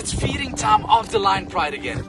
it's feeding time of the lion pride again.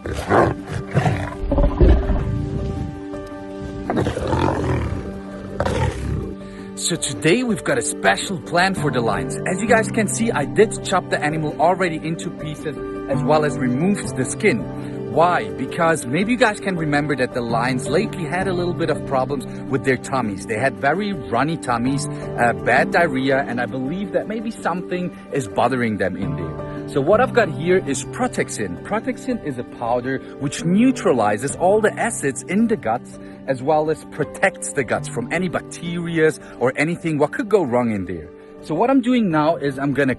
So today we've got a special plan for the lions. As you guys can see, I did chop the animal already into pieces as well as removed the skin. Why? Because maybe you guys can remember that the lions lately had a little bit of problems with their tummies. They had very runny tummies, bad diarrhea, and I believe that maybe something is bothering them in there. So what I've got here is Protexin. Protexin is a powder which neutralizes all the acids in the guts as well as protects the guts from any bacteria or anything what could go wrong in there. So what I'm doing now is I'm gonna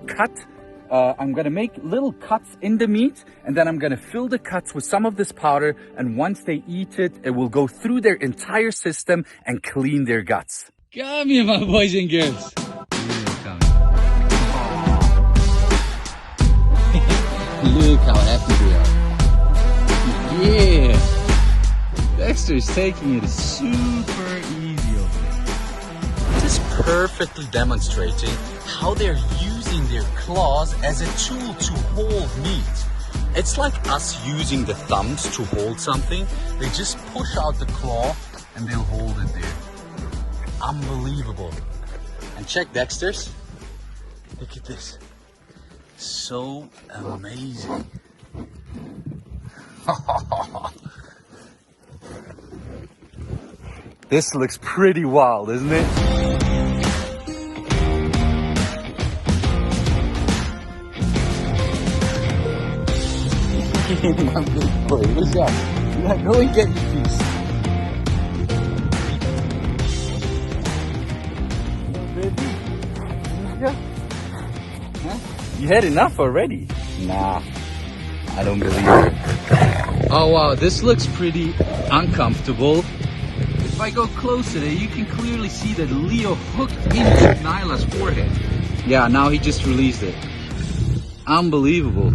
make little cuts in the meat, and then I'm gonna fill the cuts with some of this powder, and once they eat it, it will go through their entire system and clean their guts. Come here, my boys and girls. Look how happy they are. Yeah. Dexter is taking it super easy over there. This is perfectly demonstrating how they're using their claws as a tool to hold meat. It's like us using the thumbs to hold something. They just push out the claw and they'll hold it there. Unbelievable. And check Dexter's. Look at this. So amazing. This looks pretty wild, isn't it? My big boy, what's up? Yeah, go and get your piece. Huh? You had enough already? Nah, I don't believe it. Oh wow, this looks pretty uncomfortable. If I go closer there, you can clearly see that Leo hooked into Nyla's forehead. Yeah, now he just released it. Unbelievable.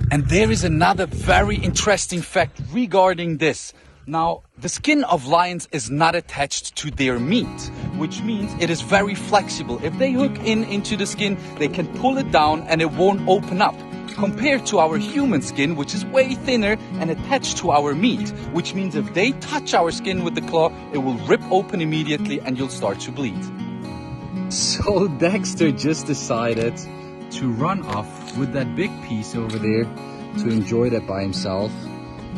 And there is another very interesting fact regarding this. Now, the skin of lions is not attached to their meat, which means it is very flexible. If they hook into the skin, they can pull it down and it won't open up. Compared to our human skin, which is way thinner and attached to our meat, which means if they touch our skin with the claw, it will rip open immediately and you'll start to bleed. So Dexter just decided to run off with that big piece over there to enjoy that by himself.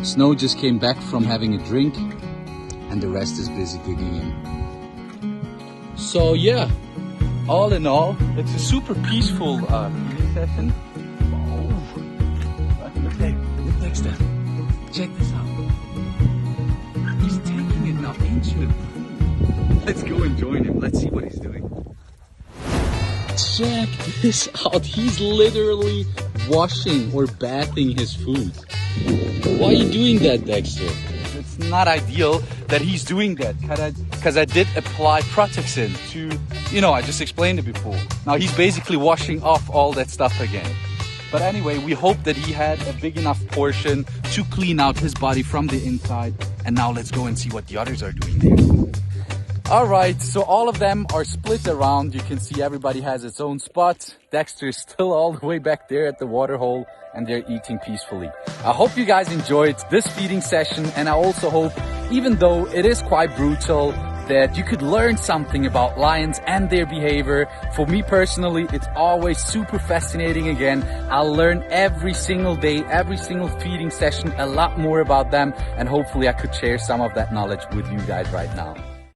Snow just came back from having a drink and the rest is busy digging in. So yeah, all in all, it's a super peaceful eating session. Look, Dexter, check this out. He's taking it now into the pool. Let's go and join him. Let's see what he's doing. Check this out. He's literally washing or bathing his food. Why are you doing that, Dexter? It's not ideal that he's doing that because I did apply Protexin to, I just explained it before. Now he's basically washing off all that stuff again. But anyway, we hope that he had a big enough portion to clean out his body from the inside. And now let's go and see what the others are doing there. All right, so all of them are split around. You can see everybody has its own spot. Dexter is still all the way back there at the water hole and they're eating peacefully. I hope you guys enjoyed this feeding session, and I also hope, even though it is quite brutal, that you could learn something about lions and their behavior. For me personally, it's always super fascinating again. I'll learn every single day, every single feeding session, a lot more about them, and hopefully I could share some of that knowledge with you guys right now.